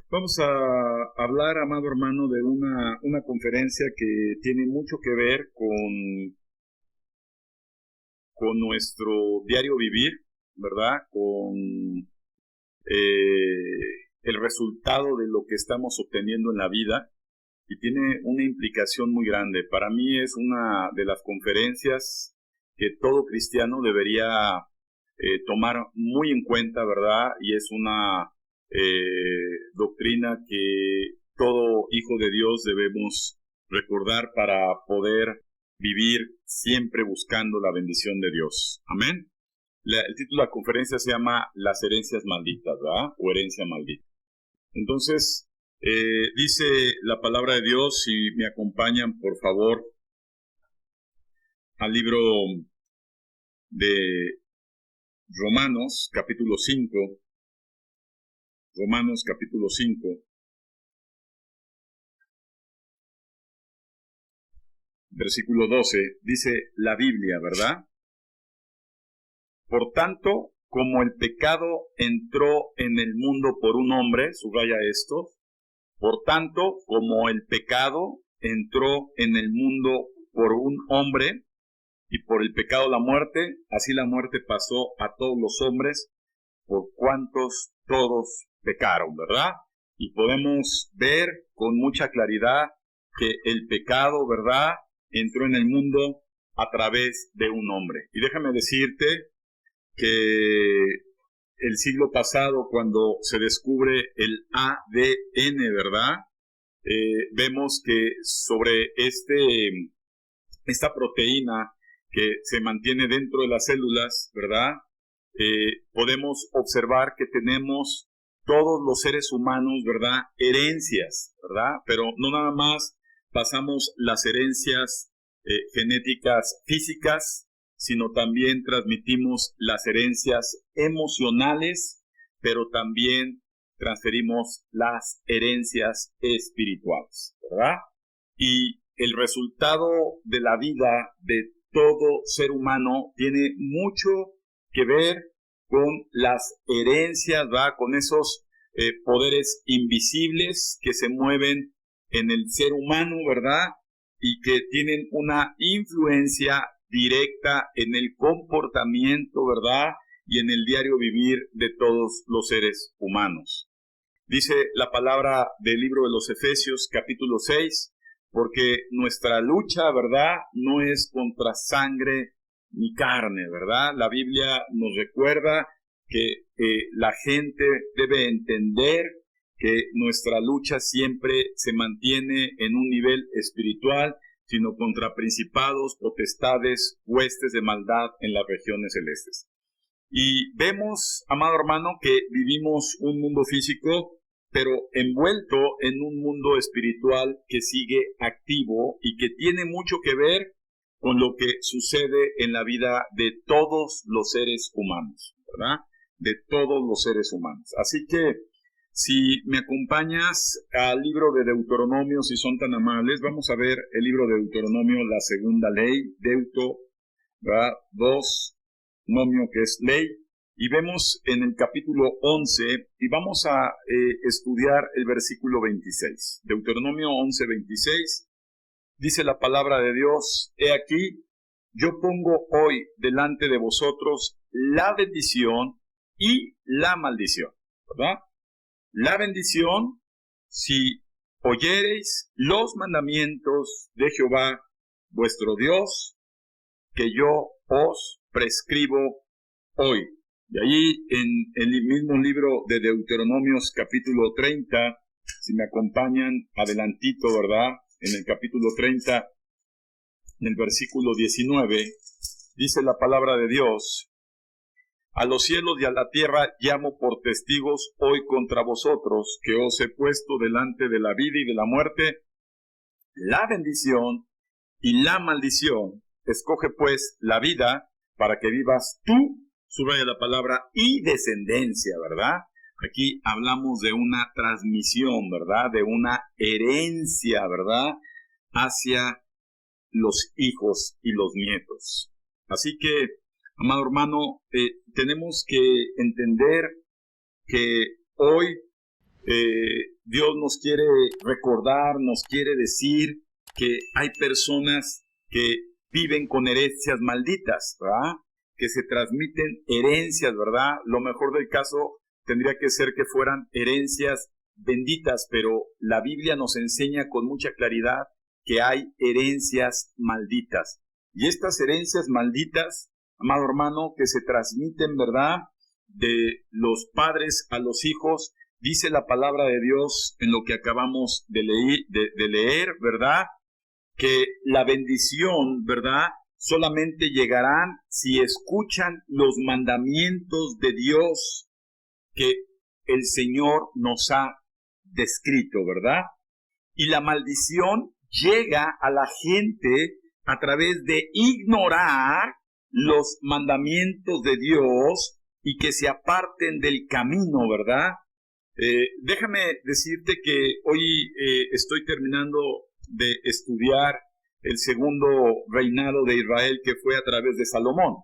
Vamos a hablar, amado hermano, de una conferencia que tiene mucho que ver con nuestro diario vivir, ¿verdad? Con el resultado de lo que estamos obteniendo en la vida, y tiene una implicación muy grande. Para mí es una de las conferencias que todo cristiano debería tomar muy en cuenta, ¿verdad? Y es una doctrina que todo hijo de Dios debemos recordar para poder vivir siempre buscando la bendición de Dios. Amén. El título de la conferencia se llama Las herencias malditas, ¿verdad? O herencia maldita. Entonces, dice la palabra de Dios, si me acompañan, por favor, al libro de Romanos, capítulo 5. Romanos, capítulo 5. Versículo 12, dice la Biblia, ¿verdad? Por tanto, como el pecado entró en el mundo por un hombre, subraya esto, por tanto, como el pecado entró en el mundo por un hombre, y por el pecado la muerte, así la muerte pasó a todos los hombres, por cuantos todos pecaron, ¿verdad? Y podemos ver con mucha claridad que el pecado, ¿verdad?, entró en el mundo a través de un hombre. Y déjame decirte que el siglo pasado, cuando se descubre el ADN, ¿verdad?, vemos que sobre esta proteína que se mantiene dentro de las células, ¿verdad?, podemos observar que tenemos todos los seres humanos, ¿verdad?, herencias, ¿verdad? Pero no nada más pasamos las herencias genéticas físicas, sino también transmitimos las herencias emocionales, pero también transferimos las herencias espirituales, ¿verdad? Y el resultado de la vida de todo ser humano tiene mucho que ver con las herencias, ¿verdad?, con esos poderes invisibles que se mueven en el ser humano, ¿verdad?, y que tienen una influencia directa en el comportamiento, ¿verdad?, y en el diario vivir de todos los seres humanos. Dice la palabra del libro de los Efesios, capítulo 6, porque nuestra lucha, ¿verdad?, no es contra sangre ni carne, ¿verdad? La Biblia nos recuerda que la gente debe entender que nuestra lucha siempre se mantiene en un nivel espiritual, sino contra principados, potestades, huestes de maldad en las regiones celestes. Y vemos, amado hermano, que vivimos un mundo físico, pero envuelto en un mundo espiritual que sigue activo y que tiene mucho que ver con lo que sucede en la vida de todos los seres humanos, ¿verdad? De todos los seres humanos. Así que, si me acompañas al libro de Deuteronomio, si son tan amables, vamos a ver el libro de Deuteronomio, la segunda ley, Deuto, ¿verdad?, 2, nomio, que es ley, y vemos en el capítulo 11, y vamos a estudiar el versículo 26. Deuteronomio 11, 26, dice la palabra de Dios: he aquí, yo pongo hoy delante de vosotros la bendición y la maldición, ¿verdad? La bendición, si oyereis los mandamientos de Jehová vuestro Dios, que yo os prescribo hoy. Y ahí en el mismo libro de Deuteronomios, capítulo 30, si me acompañan adelantito, ¿verdad?, en el capítulo 30, en el versículo 19, dice la palabra de Dios: a los cielos y a la tierra llamo por testigos hoy contra vosotros, que os he puesto delante de la vida y de la muerte, la bendición y la maldición. Escoge pues la vida para que vivas tú, subraya la palabra, y descendencia, ¿verdad? Aquí hablamos de una transmisión, ¿verdad?, de una herencia, ¿verdad?, hacia los hijos y los nietos. Así que, amado hermano, tenemos que entender que hoy Dios nos quiere recordar, nos quiere decir que hay personas que viven con herencias malditas, ¿verdad? Que se transmiten herencias, ¿verdad? Lo mejor del caso tendría que ser que fueran herencias benditas, pero la Biblia nos enseña con mucha claridad que hay herencias malditas. Y estas herencias malditas, amado hermano, que se transmiten, ¿verdad?, de los padres a los hijos, dice la palabra de Dios en lo que acabamos de leer, ¿verdad?, que la bendición, ¿verdad?, solamente llegarán si escuchan los mandamientos de Dios que el Señor nos ha descrito, ¿verdad? Y la maldición llega a la gente a través de ignorar los mandamientos de Dios y que se aparten del camino, ¿verdad? Déjame decirte que hoy estoy terminando de estudiar el segundo reinado de Israel, que fue a través de Salomón.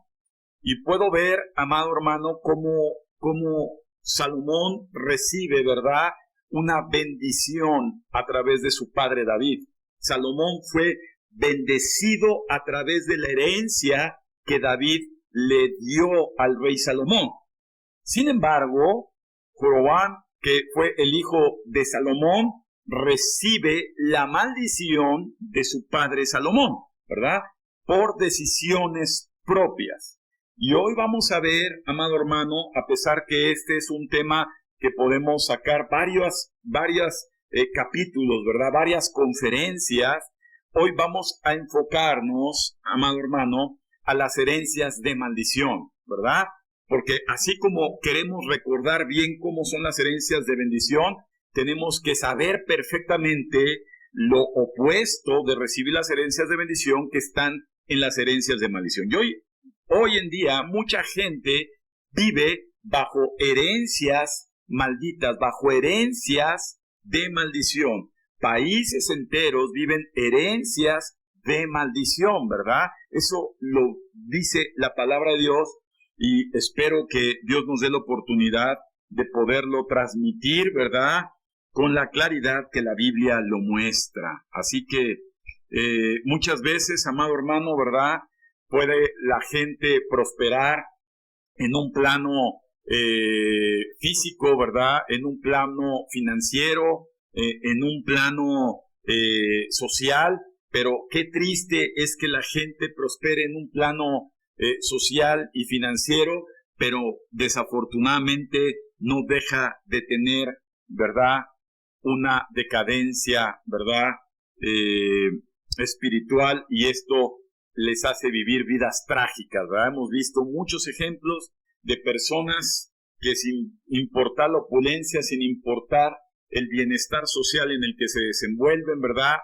Y puedo ver, amado hermano, cómo Salomón recibe, ¿verdad?, una bendición a través de su padre David. Salomón fue bendecido a través de la herencia que David le dio al rey Salomón. Sin embargo, Jeroboam, que fue el hijo de Salomón, recibe la maldición de su padre Salomón, ¿verdad?, por decisiones propias. Y hoy vamos a ver, amado hermano, a pesar que este es un tema que podemos sacar varios capítulos, ¿verdad?, varias conferencias, hoy vamos a enfocarnos, amado hermano, a las herencias de maldición, ¿verdad? Porque así como queremos recordar bien cómo son las herencias de bendición, tenemos que saber perfectamente lo opuesto de recibir las herencias de bendición que están en las herencias de maldición. Y hoy en día mucha gente vive bajo herencias malditas, bajo herencias de maldición. Países enteros viven herencias de maldición, ¿verdad? Eso lo dice la palabra de Dios y espero que Dios nos dé la oportunidad de poderlo transmitir, ¿verdad?, con la claridad que la Biblia lo muestra. Así que muchas veces, amado hermano, ¿verdad?, puede la gente prosperar en un plano físico, ¿verdad?, en un plano financiero, en un plano social, pero qué triste es que la gente prospere en un plano social y financiero, pero desafortunadamente no deja de tener, ¿verdad?, una decadencia, ¿verdad?, espiritual, y esto les hace vivir vidas trágicas, ¿verdad? Hemos visto muchos ejemplos de personas que sin importar la opulencia, sin importar el bienestar social en el que se desenvuelven, ¿verdad?,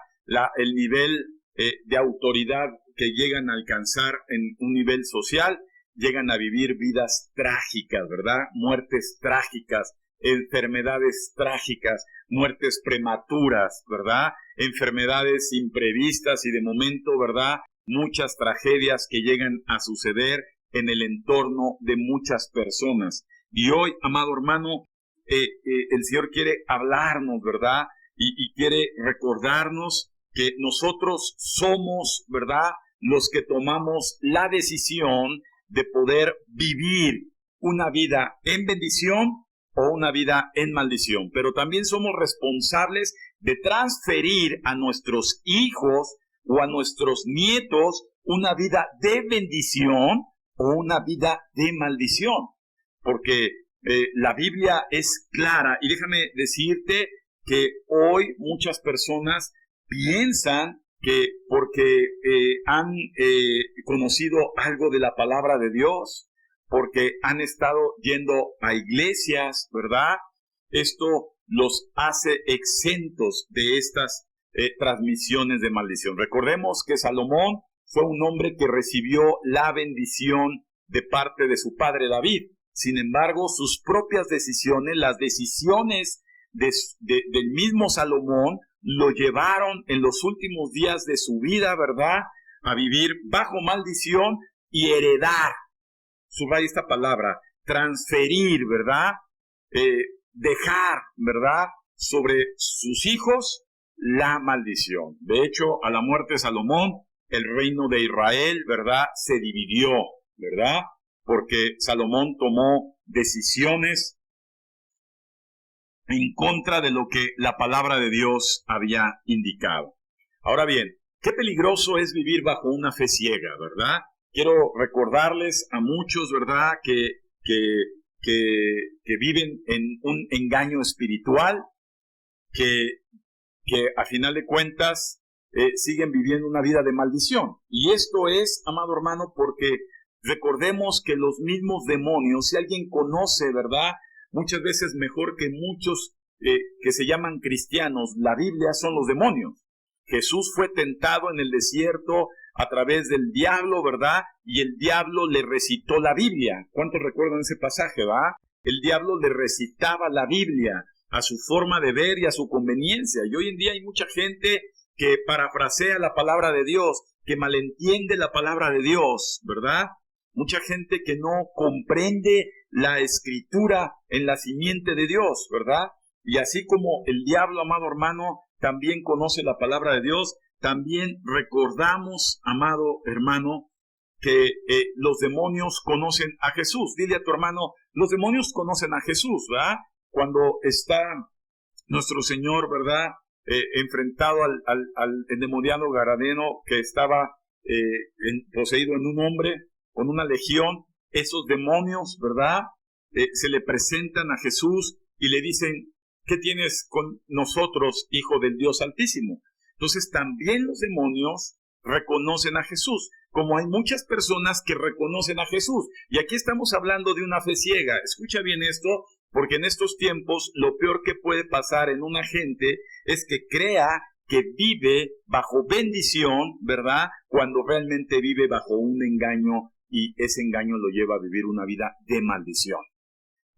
el nivel de autoridad que llegan a alcanzar en un nivel social, llegan a vivir vidas trágicas, ¿verdad? Muertes trágicas, enfermedades trágicas, muertes prematuras, ¿verdad? Enfermedades imprevistas y de momento, ¿verdad?, muchas tragedias que llegan a suceder en el entorno de muchas personas. Y hoy, amado hermano, el Señor quiere hablarnos, ¿verdad?, y quiere recordarnos que nosotros somos, ¿verdad?, los que tomamos la decisión de poder vivir una vida en bendición o una vida en maldición, pero también somos responsables de transferir a nuestros hijos o a nuestros nietos una vida de bendición o una vida de maldición, porque la Biblia es clara, y déjame decirte que hoy muchas personas piensan que porque han conocido algo de la palabra de Dios, porque han estado yendo a iglesias, ¿verdad?, esto los hace exentos de estas transmisiones de maldición. Recordemos que Salomón fue un hombre que recibió la bendición de parte de su padre David. Sin embargo, sus propias decisiones, las decisiones del mismo Salomón, lo llevaron en los últimos días de su vida, ¿verdad?, a vivir bajo maldición y heredar. Subraya esta palabra, transferir, ¿verdad?, dejar, ¿verdad?, sobre sus hijos la maldición. De hecho, a la muerte de Salomón, el reino de Israel, ¿verdad?, se dividió, ¿verdad? Porque Salomón tomó decisiones en contra de lo que la palabra de Dios había indicado. Ahora bien, qué peligroso es vivir bajo una fe ciega, ¿verdad? Quiero recordarles a muchos, ¿verdad?, que viven en un engaño espiritual, que a final de cuentas siguen viviendo una vida de maldición. Y esto es, amado hermano, porque recordemos que los mismos demonios, si alguien conoce, ¿verdad?, muchas veces mejor que muchos que se llaman cristianos, la Biblia, son los demonios. Jesús fue tentado en el desierto a través del diablo, ¿verdad? Y el diablo le recitó la Biblia. ¿Cuántos recuerdan ese pasaje, va? El diablo le recitaba la Biblia a su forma de ver y a su conveniencia. Y hoy en día hay mucha gente que parafrasea la palabra de Dios, que malentiende la palabra de Dios, ¿verdad? Mucha gente que no comprende la escritura en la simiente de Dios, ¿verdad? Y así como el diablo, amado hermano, también conoce la palabra de Dios, también recordamos, amado hermano, que los demonios conocen a Jesús. Dile a tu hermano, los demonios conocen a Jesús, ¿verdad? Cuando está nuestro Señor, ¿verdad?, enfrentado al endemoniado gadareno que estaba poseído en un hombre, con una legión, esos demonios, ¿verdad?, se le presentan a Jesús y le dicen, ¿qué tienes con nosotros, hijo del Dios Altísimo? Entonces también los demonios reconocen a Jesús, como hay muchas personas que reconocen a Jesús. Y aquí estamos hablando de una fe ciega. Escucha bien esto, porque en estos tiempos lo peor que puede pasar en una gente es que crea que vive bajo bendición, ¿verdad?, cuando realmente vive bajo un engaño, y ese engaño lo lleva a vivir una vida de maldición.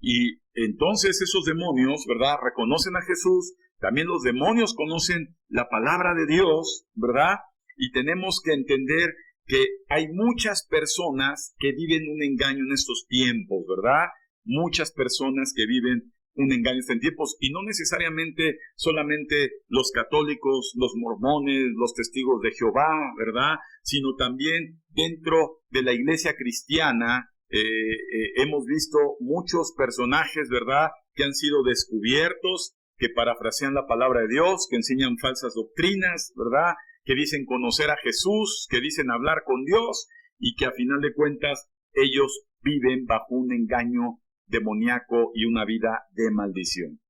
Y entonces esos demonios, ¿verdad?, reconocen a Jesús. También los demonios conocen la palabra de Dios, ¿verdad? Y tenemos que entender que hay muchas personas que viven un engaño en estos tiempos, ¿verdad? Muchas personas que viven un engaño en estos tiempos, y no necesariamente solamente los católicos, los mormones, los testigos de Jehová, ¿verdad?, sino también dentro de la iglesia cristiana. Hemos visto muchos personajes, ¿verdad?, que han sido descubiertos, que parafrasean la palabra de Dios, que enseñan falsas doctrinas, ¿verdad?, que dicen conocer a Jesús, que dicen hablar con Dios, y que a final de cuentas ellos viven bajo un engaño demoníaco y una vida de maldición.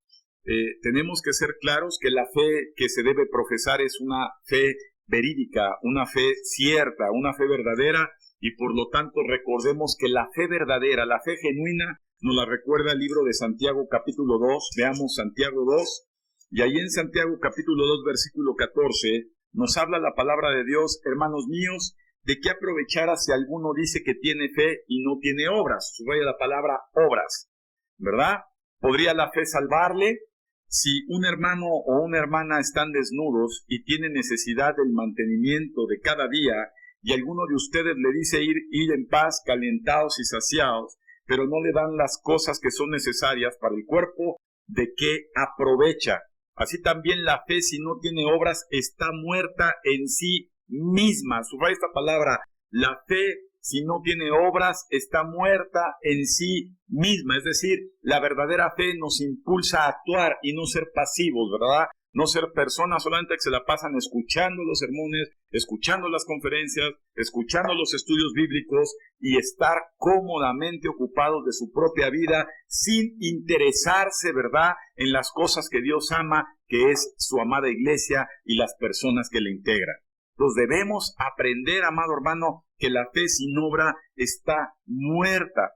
Tenemos que ser claros que la fe que se debe profesar es una fe verídica, una fe cierta, una fe verdadera, y por lo tanto recordemos que la fe verdadera, la fe genuina, nos la recuerda el libro de Santiago capítulo 2, veamos Santiago 2, y ahí en Santiago capítulo 2 versículo 14, nos habla la palabra de Dios, hermanos míos, de qué aprovechara si alguno dice que tiene fe y no tiene obras. Subraya la palabra obras, ¿verdad? ¿Podría la fe salvarle? Si un hermano o una hermana están desnudos y tienen necesidad del mantenimiento de cada día, y alguno de ustedes le dice ir en paz, calentados y saciados, pero no le dan las cosas que son necesarias para el cuerpo, ¿de qué aprovecha? Así también la fe, si no tiene obras, está muerta en sí misma. Subraya esta palabra, la fe, si no tiene obras, está muerta en sí misma. Es decir, la verdadera fe nos impulsa a actuar y no ser pasivos, ¿verdad? No ser personas solamente que se la pasan escuchando los sermones, escuchando las conferencias, escuchando los estudios bíblicos y estar cómodamente ocupados de su propia vida sin interesarse, ¿verdad?, en las cosas que Dios ama, que es su amada iglesia y las personas que la integran. Entonces debemos aprender, amado hermano, que la fe sin obra está muerta.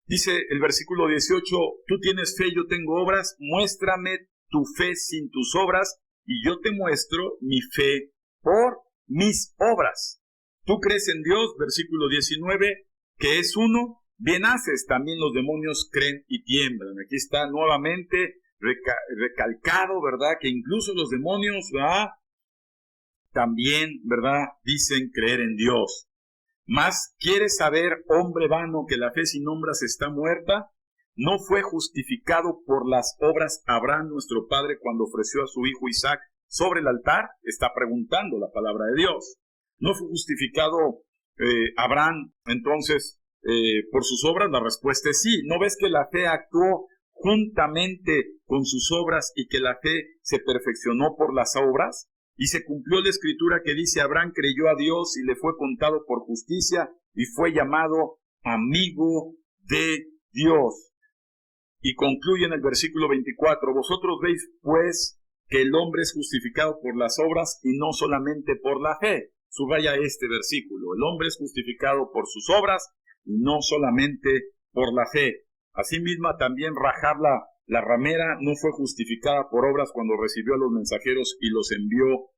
Dice el versículo 18, tú tienes fe, yo tengo obras, muéstrame tu fe sin tus obras, y yo te muestro mi fe por mis obras. Tú crees en Dios, versículo 19, que es uno, bien haces, también los demonios creen y tiemblan. Aquí está nuevamente recalcado, ¿verdad?, que incluso los demonios, ¿verdad?, también, ¿verdad?, dicen creer en Dios. Mas, ¿quieres saber, hombre vano, que la fe sin obras está muerta? ¿No fue justificado por las obras Abraham, nuestro padre, cuando ofreció a su hijo Isaac sobre el altar? Está preguntando la palabra de Dios. ¿No fue justificado Abraham entonces por sus obras? La respuesta es sí. ¿No ves que la fe actuó juntamente con sus obras y que la fe se perfeccionó por las obras? Y se cumplió la escritura que dice: Abraham creyó a Dios y le fue contado por justicia y fue llamado amigo de Dios. Y concluye en el versículo 24: vosotros veis pues que el hombre es justificado por las obras y no solamente por la fe. Subraya este versículo: el hombre es justificado por sus obras y no solamente por la fe. Asimismo también Rahab la ramera no fue justificada por obras cuando recibió a los mensajeros y los envió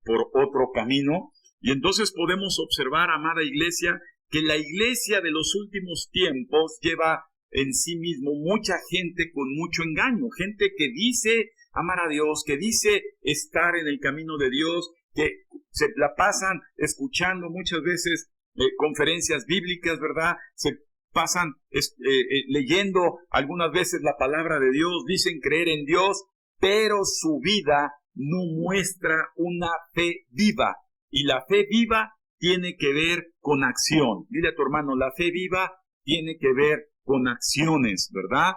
por otro camino. Y entonces podemos observar, amada iglesia, que la iglesia de los últimos tiempos lleva en sí mismo mucha gente con mucho engaño, gente que dice amar a Dios, que dice estar en el camino de Dios, que se la pasan escuchando muchas veces conferencias bíblicas, ¿verdad? Se pasan leyendo algunas veces la palabra de Dios, dicen creer en Dios, pero su vida no muestra una fe viva. Y la fe viva tiene que ver con acción. Dile a tu hermano: la fe viva tiene que ver con acciones, ¿verdad?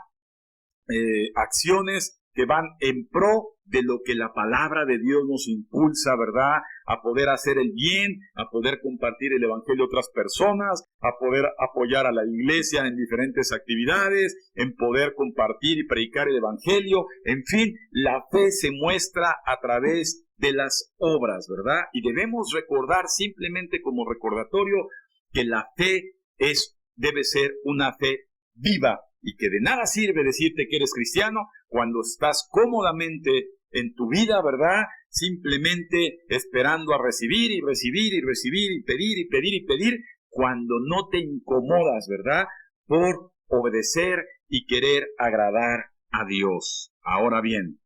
Acciones que van en pro de lo que la palabra de Dios nos impulsa, ¿verdad? A poder hacer el bien, a poder compartir el evangelio a otras personas, a poder apoyar a la iglesia en diferentes actividades, en poder compartir y predicar el evangelio. En fin, la fe se muestra a través de las obras, ¿verdad? Y debemos recordar, simplemente como recordatorio, que la fe debe ser una fe viva, y que de nada sirve decirte que eres cristiano cuando estás cómodamente en tu vida, ¿verdad? Simplemente esperando a recibir y recibir y recibir y pedir y pedir y pedir, cuando no te incomodas, ¿verdad? Por obedecer y querer agradar a Dios. Ahora bien,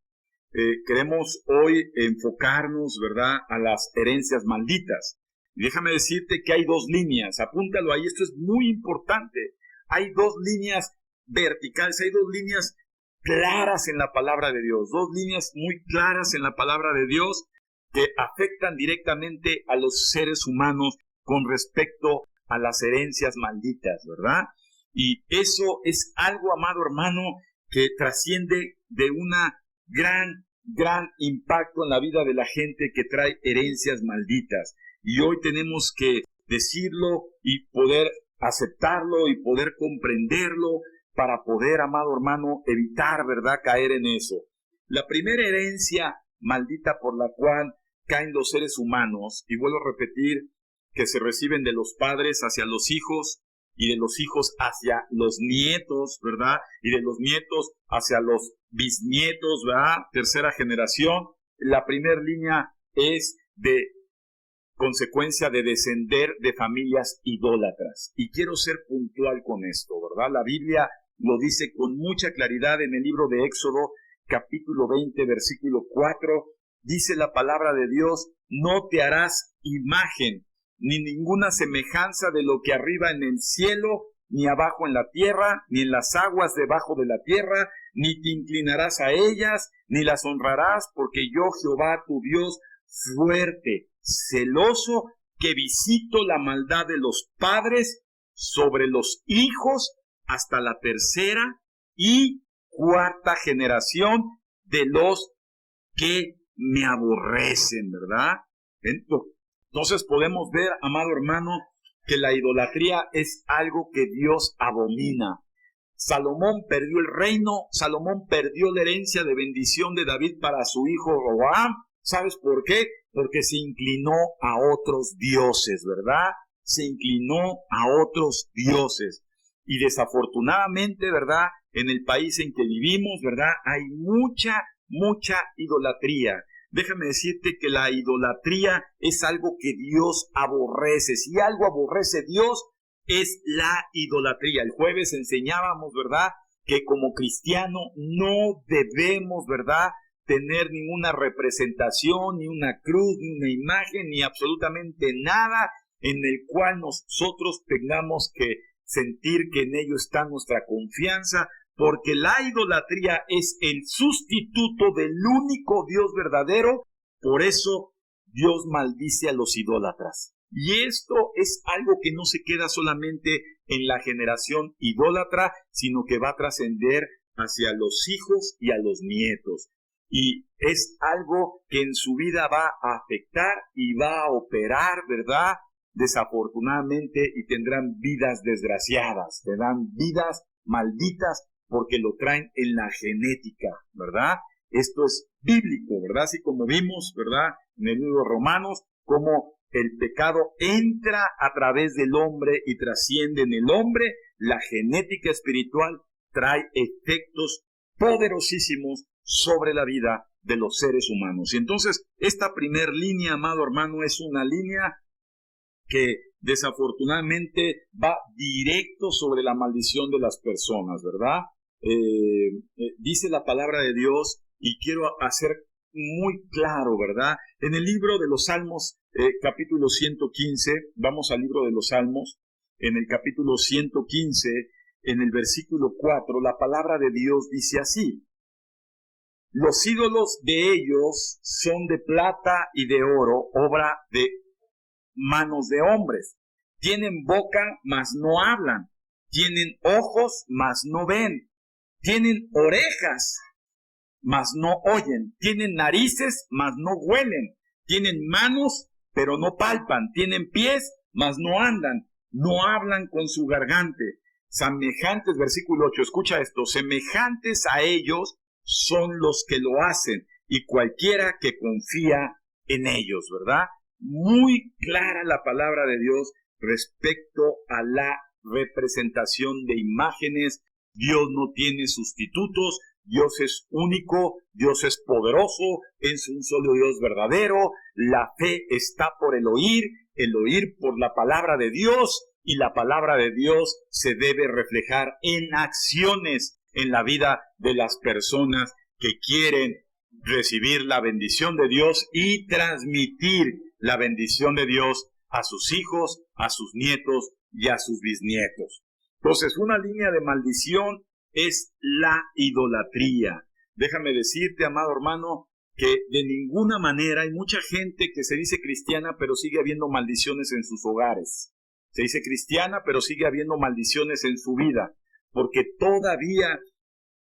queremos hoy enfocarnos, ¿verdad?, a las herencias malditas. Y déjame decirte que hay dos líneas, apúntalo ahí, esto es muy importante. Hay dos líneas verticales, hay dos líneas claras en la palabra de Dios, dos líneas muy claras en la palabra de Dios que afectan directamente a los seres humanos con respecto a las herencias malditas, ¿verdad? Y eso es algo, amado hermano, que trasciende de una gran impacto en la vida de la gente que trae herencias malditas. Y hoy tenemos que decirlo y poder aceptarlo y poder comprenderlo para poder, amado hermano, evitar, ¿verdad?, caer en eso. La primera herencia maldita por la cual caen los seres humanos, y vuelvo a repetir, que se reciben de los padres hacia los hijos y de los hijos hacia los nietos, ¿verdad? Y de los nietos hacia los bisnietos, ¿verdad? Tercera generación. La primera línea es de consecuencia de descender de familias idólatras. Y quiero ser puntual con esto, ¿verdad? La Biblia lo dice con mucha claridad en el libro de Éxodo, capítulo 20, versículo 4. Dice la palabra de Dios: no te harás imagen ni ninguna semejanza de lo que arriba en el cielo, ni abajo en la tierra, ni en las aguas debajo de la tierra, ni te inclinarás a ellas, ni las honrarás, porque yo, Jehová tu Dios, fuerte, celoso, que visito la maldad de los padres sobre los hijos hasta la tercera y cuarta generación de los que me aborrecen, ¿verdad? Entonces podemos ver, amado hermano, que la idolatría es algo que Dios abomina. Salomón perdió el reino, Salomón perdió la herencia de bendición de David para su hijo Roboam. ¿Sabes por qué? Porque se inclinó a otros dioses, ¿verdad? Se inclinó a otros dioses. Y desafortunadamente, ¿verdad?, en el país en que vivimos, ¿verdad?, hay mucha idolatría. Déjame decirte que la idolatría es algo que Dios aborrece. Si algo aborrece Dios, es la idolatría. El jueves enseñábamos, ¿verdad?, que como cristiano no debemos, ¿verdad?, tener ninguna representación, ni una cruz, ni una imagen, ni absolutamente nada en el cual nosotros tengamos que sentir que en ello está nuestra confianza, porque la idolatría es el sustituto del único Dios verdadero. Por eso Dios maldice a los idólatras. Y esto es algo que no se queda solamente en la generación idólatra, sino que va a trascender hacia los hijos y a los nietos. Y es algo que en su vida va a afectar y va a operar, ¿verdad? Desafortunadamente, y tendrán vidas desgraciadas, tendrán vidas malditas porque lo traen en la genética, ¿verdad? Esto es bíblico, ¿verdad? Así como vimos, ¿verdad? En el libro de Romanos, como el pecado entra a través del hombre y trasciende en el hombre, la genética espiritual trae efectos poderosísimos sobre la vida de los seres humanos. Y entonces, esta primer línea, amado hermano, es una línea que desafortunadamente va directo sobre la maldición de las personas, ¿verdad? Dice la palabra de Dios, y quiero hacer muy claro, ¿verdad? En el libro de los Salmos, capítulo 115, vamos al libro de los Salmos, en el capítulo 115, en el versículo 4, la palabra de Dios dice así: los ídolos de ellos son de plata y de oro, obra de manos de hombres. Tienen boca, mas no hablan. Tienen ojos, mas no ven. Tienen orejas, mas no oyen. Tienen narices, mas no huelen. Tienen manos, pero no palpan. Tienen pies, mas no andan. No hablan con su garganta. Semejantes, versículo 8, escucha esto. Semejantes a ellos son los que lo hacen, y cualquiera que confía en ellos, ¿verdad? Muy clara la palabra de Dios respecto a la representación de imágenes. Dios no tiene sustitutos, Dios es único, Dios es poderoso, es un solo Dios verdadero. La fe está por el oír por la palabra de Dios, y la palabra de Dios se debe reflejar en acciones en la vida de las personas que quieren recibir la bendición de Dios y transmitir la bendición de Dios a sus hijos, a sus nietos y a sus bisnietos. Entonces, una línea de maldición es la idolatría. Déjame decirte, amado hermano, que de ninguna manera hay mucha gente que se dice cristiana, pero sigue habiendo maldiciones en sus hogares. Se dice cristiana, pero sigue habiendo maldiciones en su vida, porque todavía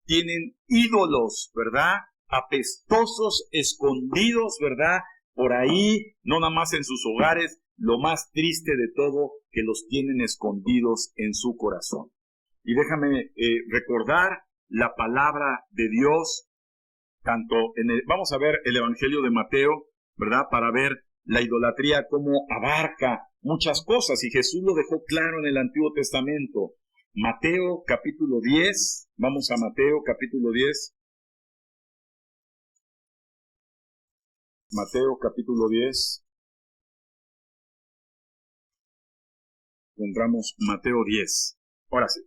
tienen ídolos, ¿verdad? Apestosos, escondidos, ¿verdad? Por ahí, no nada más en sus hogares, lo más triste de todo, que los tienen escondidos en su corazón. Y déjame recordar la palabra de Dios, tanto vamos a ver el Evangelio de Mateo, ¿verdad? Para ver la idolatría, cómo abarca muchas cosas, y Jesús lo dejó claro en el Antiguo Testamento. Mateo capítulo 10, vamos a Mateo capítulo 10. Mateo capítulo 10. Encontramos Mateo 10. Ahora sí.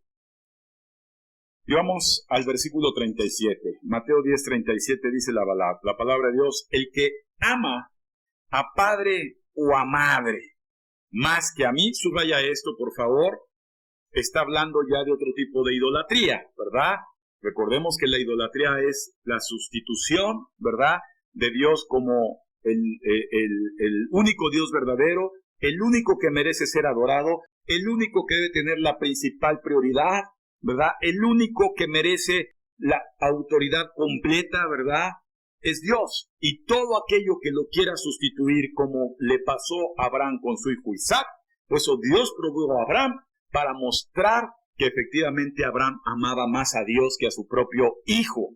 Y vamos al versículo 37. Mateo 10, 37 dice la palabra de Dios: el que ama a padre o a madre más que a mí, subraya esto por favor, está hablando ya de otro tipo de idolatría, ¿verdad? Recordemos que la idolatría es la sustitución, ¿verdad?, de Dios como el único Dios verdadero, el único que merece ser adorado, el único que debe tener la principal prioridad, ¿verdad? El único que merece la autoridad completa, ¿verdad?, es Dios. Y todo aquello que lo quiera sustituir, como le pasó a Abraham con su hijo Isaac, por eso Dios probó a Abraham para mostrar que efectivamente Abraham amaba más a Dios que a su propio hijo.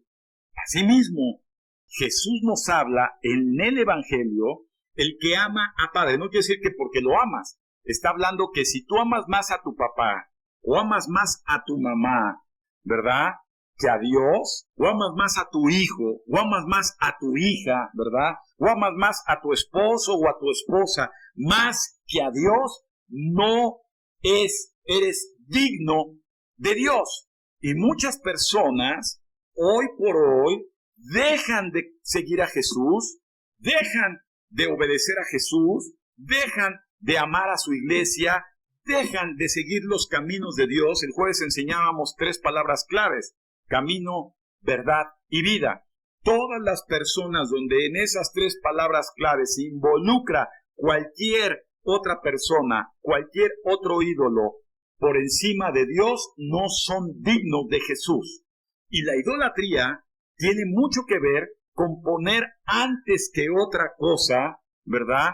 Asimismo, Jesús nos habla en el Evangelio: el que ama a padre. No quiere decir que porque lo amas. Está hablando que si tú amas más a tu papá, o amas más a tu mamá, ¿verdad?, que a Dios, o amas más a tu hijo, o amas más a tu hija, ¿verdad?, o amas más a tu esposo o a tu esposa, más que a Dios, no eres digno de Dios. Y muchas personas, hoy por hoy, dejan de seguir a Jesús, dejan de obedecer a Jesús, dejan de amar a su iglesia, dejan de seguir los caminos de Dios. El jueves enseñábamos 3 palabras claves: camino, verdad y vida. Todas las personas donde en esas 3 palabras claves se involucra cualquier otra persona, cualquier otro ídolo por encima de Dios, no son dignos de Jesús. Y la idolatría tiene mucho que ver con poner antes que otra cosa, ¿verdad?,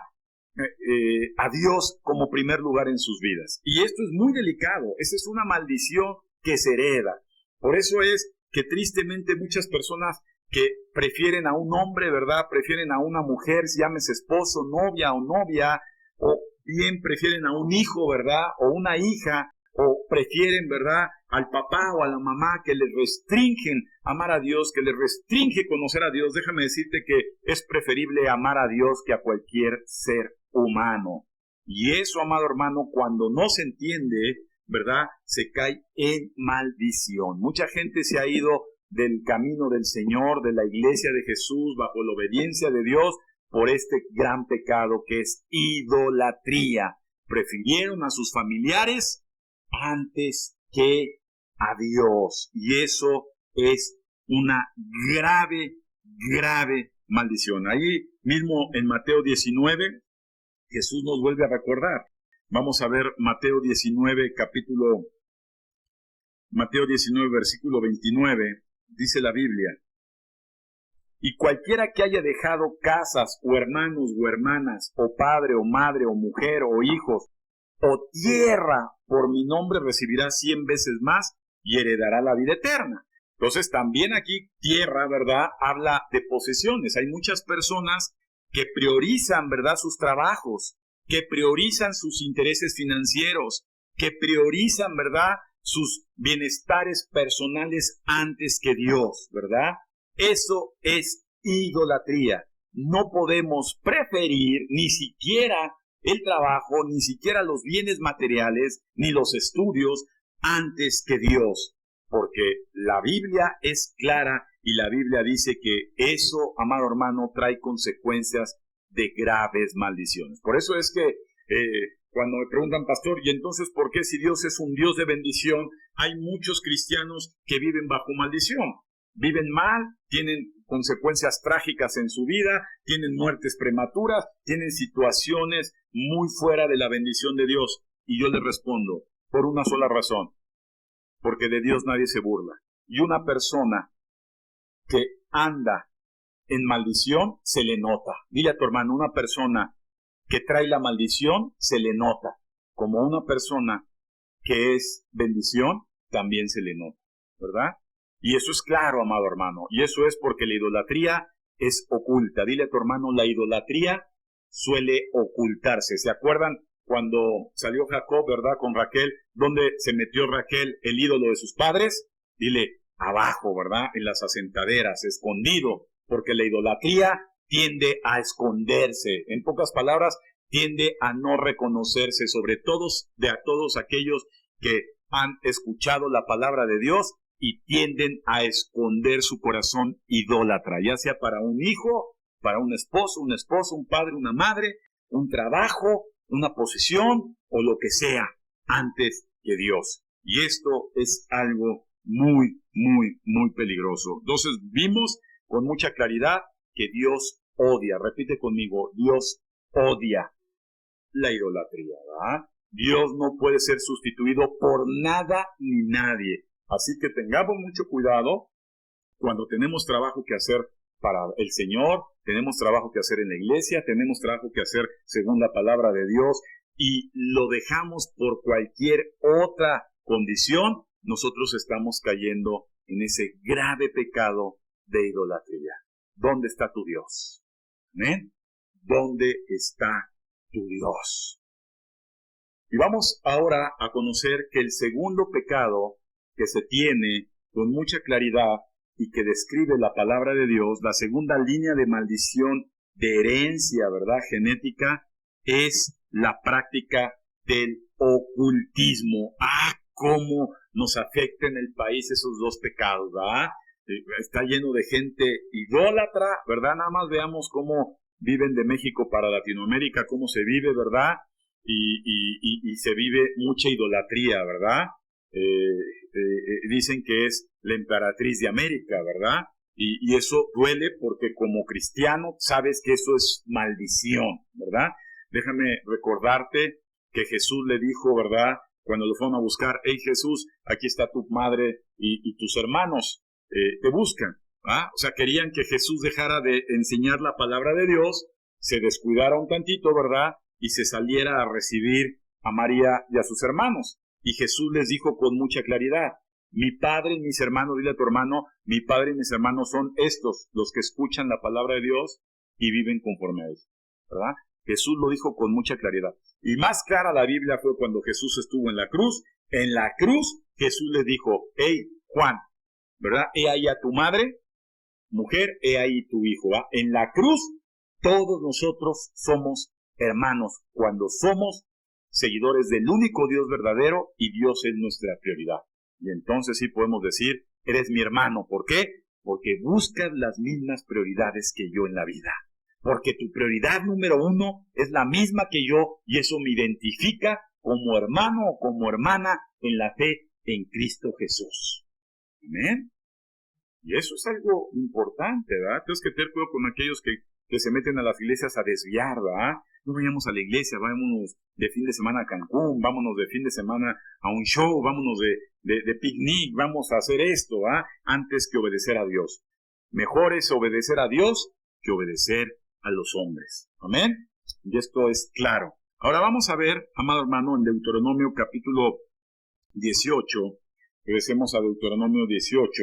a Dios como primer lugar en sus vidas. Y esto es muy delicado. Esa es una maldición que se hereda. Por eso es que tristemente muchas personas que prefieren a un hombre, ¿verdad?, prefieren a una mujer, llámese esposo, novia o novia, o bien prefieren a un hijo, ¿verdad?, o una hija, o prefieren, ¿verdad?, al papá o a la mamá, que les restringen amar a Dios, que les restringe conocer a Dios. Déjame decirte que es preferible amar a Dios que a cualquier ser humano. Y eso, amado hermano, cuando no se entiende, ¿verdad?, se cae en maldición. Mucha gente se ha ido del camino del Señor, de la iglesia de Jesús, bajo la obediencia de Dios, por este gran pecado que es idolatría. Prefirieron a sus familiares antes que a Dios. Y eso es una grave, grave maldición. Ahí mismo en Mateo 19, Jesús nos vuelve a recordar. Vamos a ver Mateo 19, versículo 29, dice la Biblia: y cualquiera que haya dejado casas, o hermanos, o hermanas, o padre, o madre, o mujer, o hijos, o tierra, por mi nombre recibirá 100 veces más y heredará la vida eterna. Entonces también aquí tierra, ¿verdad?, habla de posesiones. Hay muchas personas que priorizan, ¿verdad?, sus trabajos, que priorizan sus intereses financieros, que priorizan, ¿verdad?, sus bienestares personales antes que Dios, ¿verdad? Eso es idolatría. No podemos preferir ni siquiera el trabajo, ni siquiera los bienes materiales, ni los estudios antes que Dios, porque la Biblia es clara y la Biblia dice que eso, amado hermano, trae consecuencias de graves maldiciones. Por eso es que cuando me preguntan, pastor, ¿y entonces por qué, si Dios es un Dios de bendición, hay muchos cristianos que viven bajo maldición? Viven mal, tienen consecuencias trágicas en su vida, tienen muertes prematuras, tienen situaciones muy fuera de la bendición de Dios. Y yo les respondo, por una sola razón: porque de Dios nadie se burla. Y una persona que anda en maldición se le nota. Dile a tu hermano, una persona que trae la maldición se le nota. Como una persona que es bendición también se le nota, ¿verdad? Y eso es claro, amado hermano. Y eso es porque la idolatría es oculta. Dile a tu hermano, la idolatría suele ocultarse. ¿Se acuerdan cuando salió Jacob, ¿verdad?, con Raquel? ¿Dónde se metió Raquel, el ídolo de sus padres? Dile, abajo, ¿verdad?, en las asentaderas, escondido, porque la idolatría tiende a esconderse. En pocas palabras, tiende a no reconocerse, sobre todos aquellos que han escuchado la palabra de Dios y tienden a esconder su corazón idólatra, ya sea para un hijo, para un esposo, un padre, una madre, un trabajo, una posesión o lo que sea, antes que Dios. Y esto es algo muy, muy, muy peligroso. Entonces vimos con mucha claridad que Dios odia, repite conmigo, Dios odia la idolatría, ¿verdad? Dios no puede ser sustituido por nada ni nadie. Así que tengamos mucho cuidado cuando tenemos trabajo que hacer para el Señor, tenemos trabajo que hacer en la iglesia, tenemos trabajo que hacer según la palabra de Dios y lo dejamos por cualquier otra condición, nosotros estamos cayendo en ese grave pecado de idolatría. ¿Dónde está tu Dios? ¿Amén? ¿Dónde está tu Dios? Y vamos ahora a conocer que el segundo pecado que se tiene con mucha claridad y que describe la palabra de Dios, la segunda línea de maldición de herencia, ¿verdad?, genética, es la práctica del ocultismo. Cómo nos afecta en el país esos dos pecados, ¿verdad? Está lleno de gente idólatra, ¿verdad? Nada más veamos cómo viven de México para Latinoamérica, cómo se vive, ¿verdad? y se vive mucha idolatría, ¿verdad? Dicen que es la emperatriz de América, ¿verdad? Y eso duele porque como cristiano sabes que eso es maldición, ¿verdad? Déjame recordarte que Jesús le dijo, ¿verdad? Cuando lo fueron a buscar, hey Jesús, aquí está tu madre y tus hermanos, te buscan, ¿ah? O sea, querían que Jesús dejara de enseñar la palabra de Dios, se descuidara un tantito, ¿verdad? Y se saliera a recibir a María y a sus hermanos. Y Jesús les dijo con mucha claridad, mi padre y mis hermanos, dile a tu hermano, mi padre y mis hermanos son estos, los que escuchan la palabra de Dios y viven conforme a eso, ¿verdad? Jesús lo dijo con mucha claridad. Y más clara la Biblia fue cuando Jesús estuvo en la cruz. En la cruz Jesús le dijo, hey Juan, ¿verdad? He ahí a tu madre, mujer, he ahí tu hijo, ¿va? En la cruz todos nosotros somos hermanos cuando somos seguidores del único Dios verdadero y Dios es nuestra prioridad. Y entonces sí podemos decir, eres mi hermano. ¿Por qué? Porque buscas las mismas prioridades que yo en la vida. Porque tu prioridad número uno es la misma que yo y eso me identifica como hermano o como hermana en la fe en Cristo Jesús. ¿Amén? Y eso es algo importante, ¿verdad? Tienes que tener cuidado con aquellos que se meten a las iglesias a desviar, ¿verdad? No vayamos a la iglesia, vámonos de fin de semana a Cancún, vámonos de fin de semana a un show, vámonos de picnic, vamos a hacer esto, ¿verdad? Antes que obedecer a Dios. Mejor es obedecer a Dios que obedecer a los hombres. ¿Amén? Y esto es claro. Ahora vamos a ver, amado hermano, en Deuteronomio capítulo 18, regresemos a Deuteronomio 18,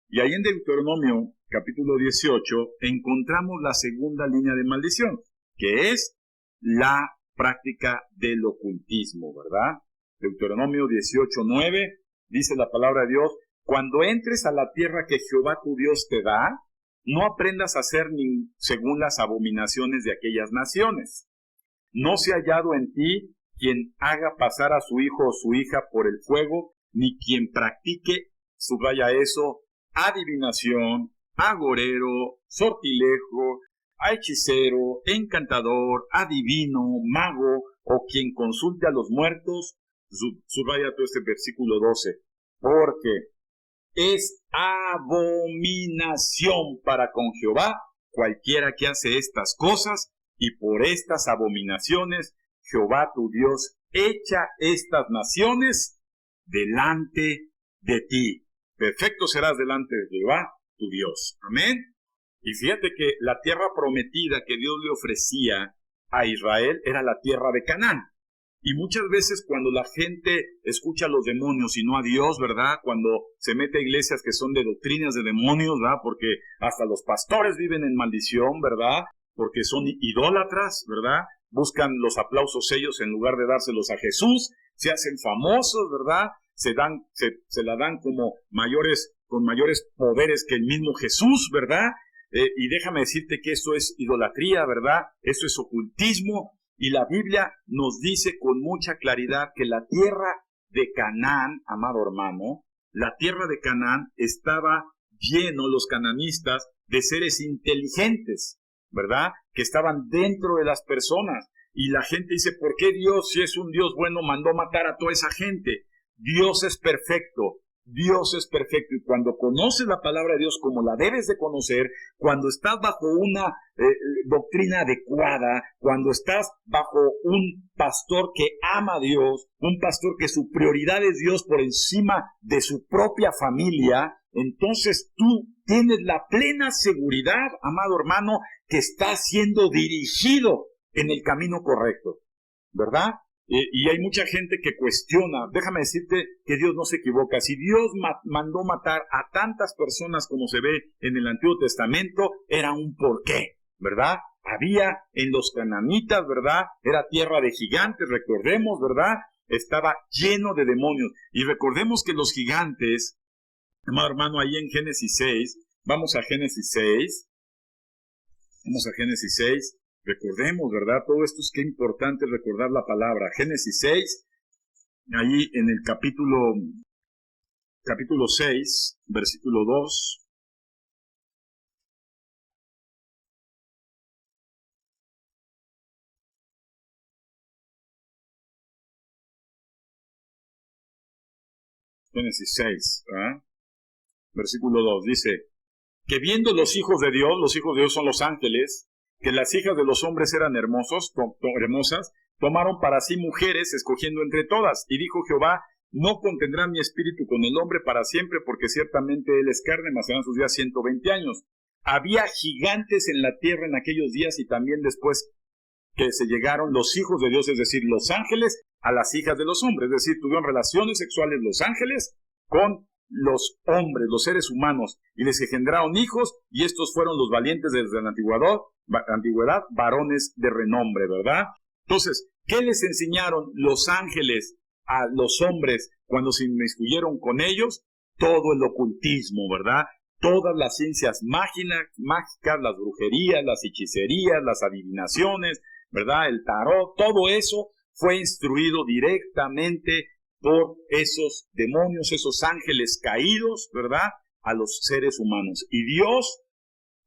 y ahí en Deuteronomio capítulo 18 encontramos la segunda línea de maldición, que es la práctica del ocultismo, ¿verdad? Deuteronomio 18:9 dice la palabra de Dios, cuando entres a la tierra que Jehová tu Dios te da, no aprendas a hacer ni según las abominaciones de aquellas naciones. No se ha hallado en ti quien haga pasar a su hijo o su hija por el fuego, ni quien practique, subraya eso, adivinación, agorero, sortilejo, a hechicero, encantador, adivino, mago, o quien consulte a los muertos, subraya todo este versículo 12, porque es abominación para con Jehová cualquiera que hace estas cosas, y por estas abominaciones Jehová tu Dios echa estas naciones delante de ti. Perfecto serás delante de Jehová tu Dios. Amén. Y fíjate que la tierra prometida que Dios le ofrecía a Israel era la tierra de Canaán. Y muchas veces cuando la gente escucha a los demonios y no a Dios, ¿verdad? Cuando se mete a iglesias que son de doctrinas de demonios, ¿verdad? Porque hasta los pastores viven en maldición, ¿verdad? Porque son idólatras, ¿verdad? Buscan los aplausos ellos en lugar de dárselos a Jesús, se hacen famosos, ¿verdad? Se la dan como con mayores poderes que el mismo Jesús, ¿verdad? Y déjame decirte que eso es idolatría, ¿verdad? Eso es ocultismo. Y la Biblia nos dice con mucha claridad que la tierra de Canaán, amado hermano, la tierra de Canaán estaba lleno, los cananistas, de seres inteligentes, ¿verdad? Que estaban dentro de las personas. Y la gente dice, ¿por qué Dios, si es un Dios bueno, mandó matar a toda esa gente? Dios es perfecto. Dios es perfecto y cuando conoces la palabra de Dios como la debes de conocer, cuando estás bajo una doctrina adecuada, cuando estás bajo un pastor que ama a Dios, un pastor que su prioridad es Dios por encima de su propia familia, entonces tú tienes la plena seguridad, amado hermano, que estás siendo dirigido en el camino correcto, ¿verdad? Y hay mucha gente que cuestiona. Déjame decirte que Dios no se equivoca. Si Dios mandó matar a tantas personas como se ve en el Antiguo Testamento, era un porqué, ¿verdad? Había en los cananitas, ¿verdad? Era tierra de gigantes, recordemos, ¿verdad? Estaba lleno de demonios. Y recordemos que los gigantes, hermano, ahí en Génesis 6, vamos a Génesis 6, recordemos, ¿verdad? Todo esto es que importante recordar la palabra. Génesis 6, ahí en el capítulo 6, versículo 2. Génesis 6, versículo 2, dice, que viendo los hijos de Dios son los ángeles, que las hijas de los hombres eran hermosas, tomaron para sí mujeres, escogiendo entre todas. Y dijo Jehová, no contendrá mi espíritu con el hombre para siempre, porque ciertamente él es carne, mas serán sus días 120 años. Había gigantes en la tierra en aquellos días, y también después que se llegaron los hijos de Dios, es decir, los ángeles, a las hijas de los hombres. Es decir, tuvieron relaciones sexuales los ángeles con los hombres, los seres humanos, y les engendraron hijos, y estos fueron los valientes desde la antigüedad, varones de renombre, ¿verdad? Entonces, ¿qué les enseñaron los ángeles a los hombres cuando se inmiscuyeron con ellos? Todo el ocultismo, ¿verdad? Todas las ciencias mágicas, las brujerías, las hechicerías, las adivinaciones, ¿verdad? El tarot, todo eso fue instruido directamente por esos demonios, esos ángeles caídos, ¿verdad? A los seres humanos. Y Dios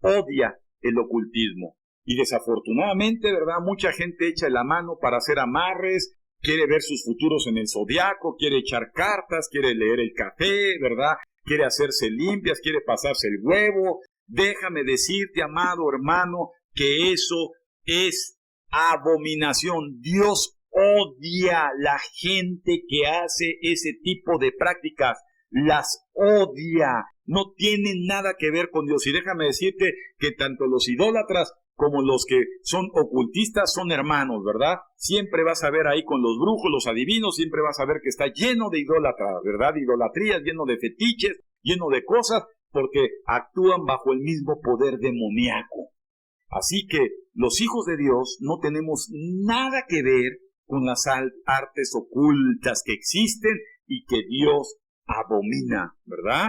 odia el ocultismo. Y desafortunadamente, ¿verdad? Mucha gente echa la mano para hacer amarres, quiere ver sus futuros en el zodiaco, quiere echar cartas, quiere leer el café, ¿verdad? Quiere hacerse limpias, quiere pasarse el huevo. Déjame decirte, amado hermano, que eso es abominación. Dios odia la gente que hace ese tipo de prácticas. Las odia. No tienen nada que ver con Dios. Y déjame decirte que tanto los idólatras como los que son ocultistas son hermanos, ¿verdad? Siempre vas a ver ahí con los brujos, los adivinos, siempre vas a ver que está lleno de idólatras, ¿verdad? Idolatrías, lleno de fetiches, lleno de cosas, porque actúan bajo el mismo poder demoníaco. Así que los hijos de Dios no tenemos nada que ver con las artes ocultas que existen y que Dios abomina, ¿verdad?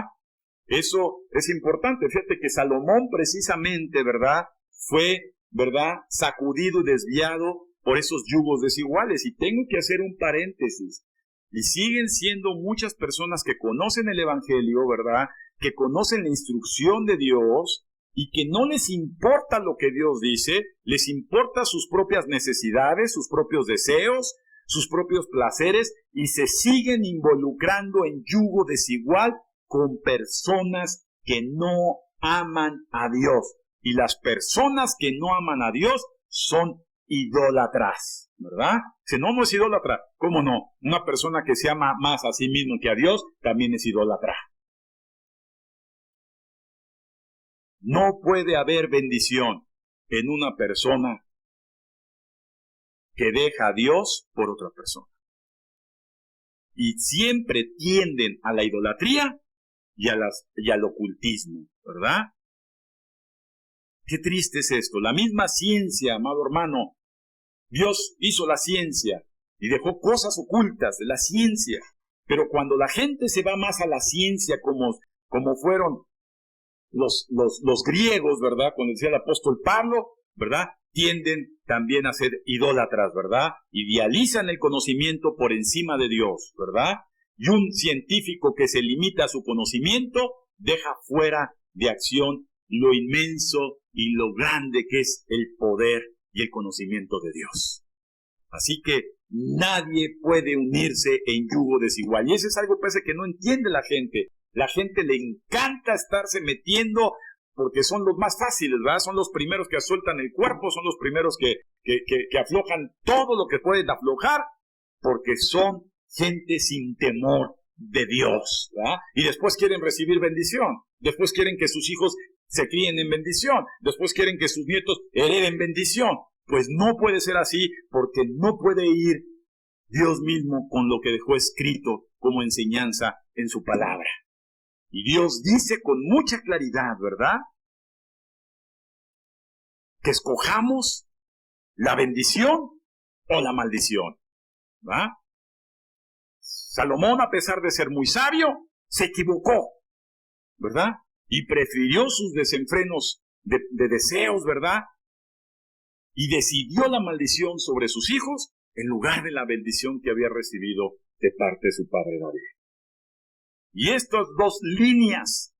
Eso es importante. Fíjate que Salomón precisamente, ¿verdad?, fue, ¿verdad?, sacudido y desviado por esos yugos desiguales. Y tengo que hacer un paréntesis. Y siguen siendo muchas personas que conocen el Evangelio, ¿verdad?, que conocen la instrucción de Dios y que no les importa lo que Dios dice, les importa sus propias necesidades, sus propios deseos, sus propios placeres, y se siguen involucrando en yugo desigual con personas que no aman a Dios. Y las personas que no aman a Dios son idólatras, ¿verdad? Si no, no es idólatra. ¿Cómo no? Una persona que se ama más a sí mismo que a Dios también es idólatra. No puede haber bendición en una persona que deja a Dios por otra persona. Y siempre tienden a la idolatría y al ocultismo, ¿verdad? Qué triste es esto. La misma ciencia, amado hermano. Dios hizo la ciencia y dejó cosas ocultas de la ciencia. Pero cuando la gente se va más a la ciencia, como fueron los griegos, ¿verdad? Cuando decía el apóstol Pablo, ¿verdad? Tienden también a ser idólatras, ¿verdad? Idealizan el conocimiento por encima de Dios, ¿verdad? Y un científico que se limita a su conocimiento deja fuera de acción lo inmenso y lo grande que es el poder y el conocimiento de Dios. Así que nadie puede unirse en yugo desigual. Y eso es algo parece que no entiende la gente. La gente le encanta estarse metiendo porque son los más fáciles, ¿verdad? Son los primeros que sueltan el cuerpo, son los primeros que aflojan todo lo que pueden aflojar, porque son gente sin temor de Dios, ¿verdad? Y después quieren recibir bendición. Después quieren que sus hijos se críen en bendición. Después quieren que sus nietos hereden bendición. Pues no puede ser así, porque no puede ir Dios mismo con lo que dejó escrito como enseñanza en su palabra. Y Dios dice con mucha claridad, ¿verdad?, que escojamos la bendición o la maldición, ¿verdad? Salomón, a pesar de ser muy sabio, se equivocó, ¿verdad? Y prefirió sus desenfrenos de deseos, ¿verdad? Y decidió la maldición sobre sus hijos en lugar de la bendición que había recibido de parte de su padre David. Y estas dos líneas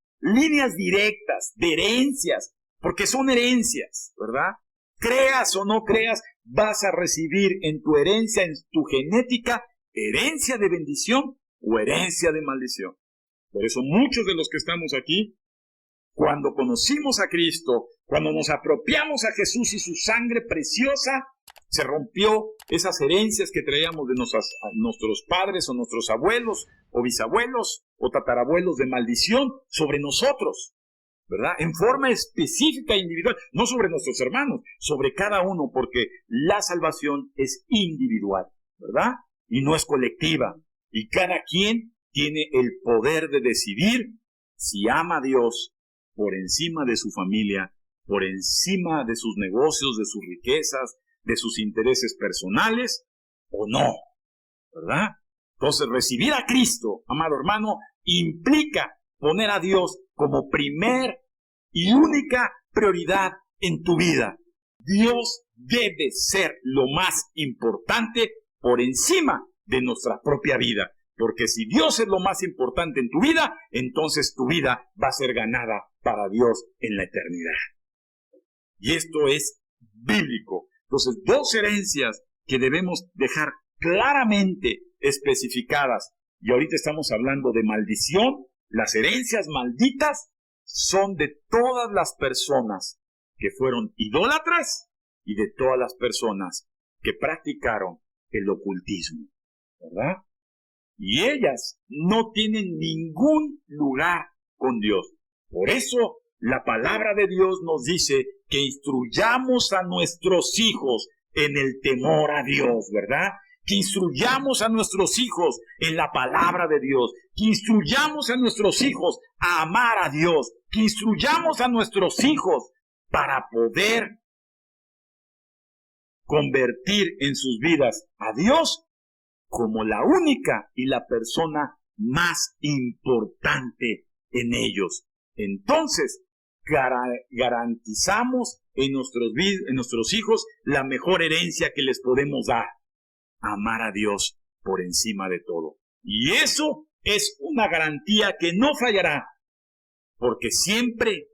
directas de herencias, porque son herencias, ¿verdad? Creas o no creas, vas a recibir en tu herencia, en tu genética, herencia de bendición o herencia de maldición. Por eso muchos de los que estamos aquí, cuando conocimos a Cristo, cuando nos apropiamos a Jesús y su sangre preciosa, se rompió esas herencias que traíamos de nuestros padres o nuestros abuelos o bisabuelos o tatarabuelos de maldición sobre nosotros, ¿verdad? En forma específica e individual, no sobre nuestros hermanos, sobre cada uno, porque la salvación es individual, ¿verdad? Y no es colectiva. Y cada quien tiene el poder de decidir si ama a Dios por encima de su familia, por encima de sus negocios, de sus riquezas, de sus intereses personales o no, ¿verdad? Entonces, recibir a Cristo, amado hermano, implica poner a Dios como primer y única prioridad en tu vida. Dios debe ser lo más importante por encima de nuestra propia vida. Porque si Dios es lo más importante en tu vida, entonces tu vida va a ser ganada para Dios en la eternidad. Y esto es bíblico. Entonces, dos herencias que debemos dejar claramente especificadas. Y ahorita estamos hablando de maldición. Las herencias malditas son de todas las personas que fueron idólatras y de todas las personas que practicaron el ocultismo, ¿verdad? Y ellas no tienen ningún lugar con Dios. Por eso la palabra de Dios nos dice que instruyamos a nuestros hijos en el temor a Dios, ¿verdad? Que instruyamos a nuestros hijos en la palabra de Dios, que instruyamos a nuestros hijos a amar a Dios, que instruyamos a nuestros hijos para poder convertir en sus vidas a Dios como la única y la persona más importante en ellos. Entonces, garantizamos en nuestros hijos la mejor herencia que les podemos dar: amar a Dios por encima de todo. Y eso es una garantía que no fallará, porque siempre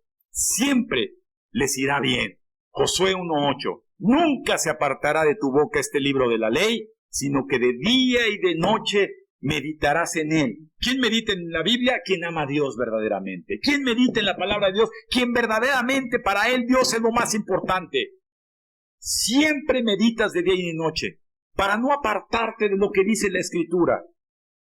les irá bien. Josué 1:8. Nunca se apartará de tu boca este libro de la ley, sino que de día y de noche meditarás en él. ¿Quién medita en la Biblia? Quien ama a Dios verdaderamente. ¿Quién medita en la palabra de Dios? Quien verdaderamente para él Dios es lo más importante. Siempre meditas de día y de noche, para no apartarte de lo que dice la Escritura,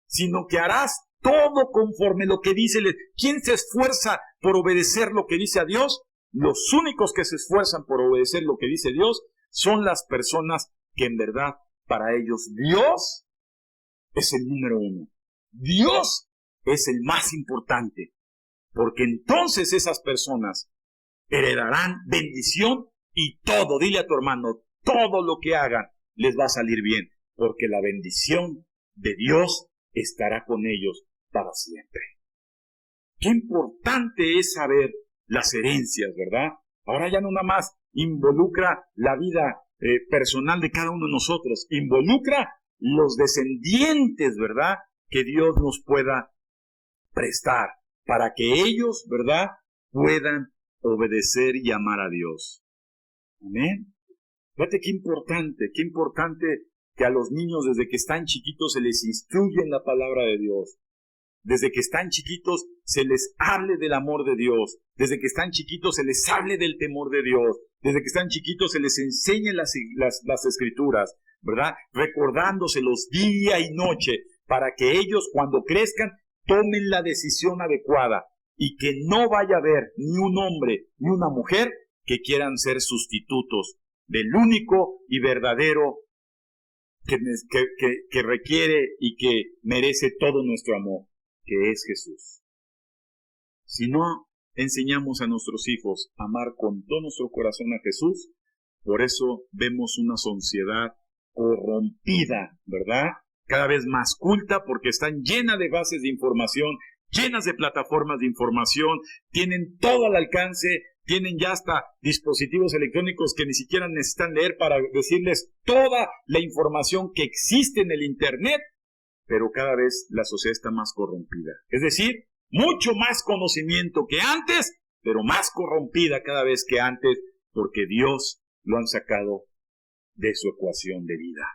sino que harás todo conforme lo que dice. ¿Quién se esfuerza por obedecer lo que dice a Dios? Los únicos que se esfuerzan por obedecer lo que dice Dios son las personas que en verdad para ellos Dios es el número uno. Dios es el más importante, porque entonces esas personas heredarán bendición y todo, dile a tu hermano, todo lo que hagan les va a salir bien, porque la bendición de Dios estará con ellos para siempre. Qué importante es saber las herencias, ¿verdad? Ahora ya no nada más involucra la vida personal de cada uno de nosotros, involucra los descendientes, ¿verdad?, que Dios nos pueda prestar para que ellos, ¿verdad?, puedan obedecer y amar a Dios. Amén. Fíjate qué importante que a los niños desde que están chiquitos se les instruye en la palabra de Dios. Desde que están chiquitos se les hable del amor de Dios. Desde que están chiquitos se les hable del temor de Dios. Desde que están chiquitos se les enseñe las Escrituras, ¿verdad? Recordándoselos día y noche para que ellos cuando crezcan tomen la decisión adecuada y que no vaya a haber ni un hombre ni una mujer que quieran ser sustitutos del único y verdadero que requiere y que merece todo nuestro amor, que es Jesús. Si no enseñamos a nuestros hijos a amar con todo nuestro corazón a Jesús, por eso vemos una sociedad corrompida, ¿verdad? Cada vez más culta, porque están llenas de bases de información, llenas de plataformas de información, tienen todo al alcance, tienen ya hasta dispositivos electrónicos que ni siquiera necesitan leer para decirles toda la información que existe en el Internet, pero cada vez la sociedad está más corrompida. Es decir, mucho más conocimiento que antes, pero más corrompida cada vez que antes, porque Dios lo han sacado de su ecuación de vida.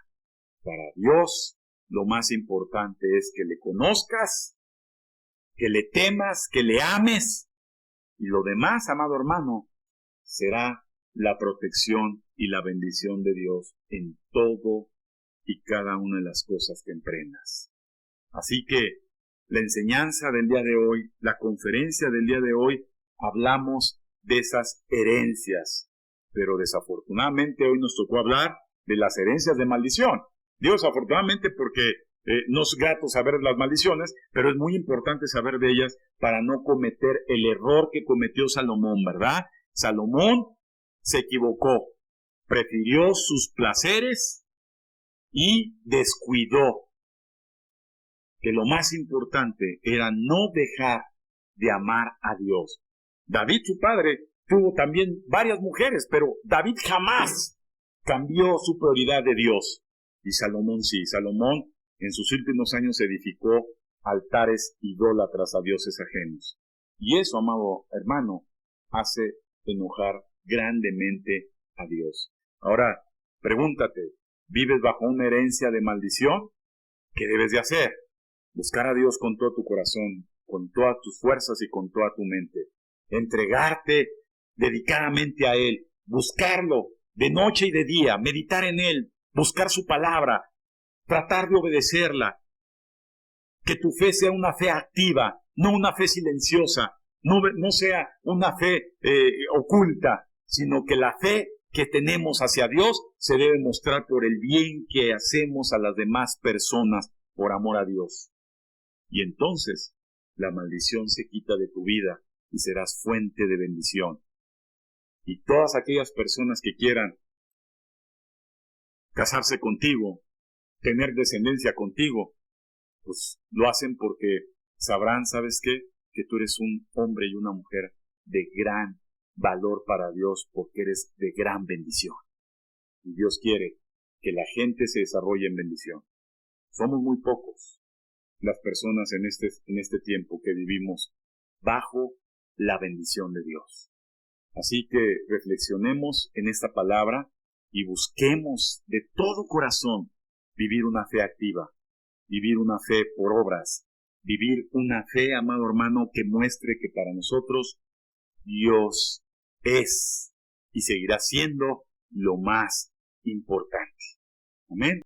Para Dios lo más importante es que le conozcas, que le temas, que le ames, y lo demás, amado hermano, será la protección y la bendición de Dios en todo y cada una de las cosas que emprendas. Así que la enseñanza del día de hoy, la conferencia del día de hoy, hablamos de esas herencias, pero desafortunadamente hoy nos tocó hablar de las herencias de maldición. Digo desafortunadamente porque no es grato saber las maldiciones, pero es muy importante saber de ellas para no cometer el error que cometió Salomón, ¿verdad? Salomón se equivocó, prefirió sus placeres y descuidó que lo más importante era no dejar de amar a Dios. David, su padre, tuvo también varias mujeres, pero David jamás cambió su prioridad de Dios. Y Salomón sí, Salomón en sus últimos años edificó altares idólatras a dioses ajenos. Y eso, amado hermano, hace enojar grandemente a Dios. Ahora, pregúntate, ¿vives bajo una herencia de maldición? ¿Qué debes de hacer? Buscar a Dios con todo tu corazón, con todas tus fuerzas y con toda tu mente. Entregarte dedicadamente a Él, buscarlo de noche y de día, meditar en Él, buscar su palabra, tratar de obedecerla. Que tu fe sea una fe activa, no una fe silenciosa, no sea una fe oculta, sino que la fe que tenemos hacia Dios se debe mostrar por el bien que hacemos a las demás personas por amor a Dios. Y entonces la maldición se quita de tu vida y serás fuente de bendición. Y todas aquellas personas que quieran casarse contigo, tener descendencia contigo, pues lo hacen porque sabrán, ¿sabes qué? Que tú eres un hombre y una mujer de gran valor para Dios, porque eres de gran bendición. Y Dios quiere que la gente se desarrolle en bendición. Somos muy pocos las personas en este tiempo que vivimos bajo la bendición de Dios. Así que reflexionemos en esta palabra y busquemos de todo corazón vivir una fe activa, vivir una fe por obras, vivir una fe, amado hermano, que muestre que para nosotros Dios es y seguirá siendo lo más importante. Amén.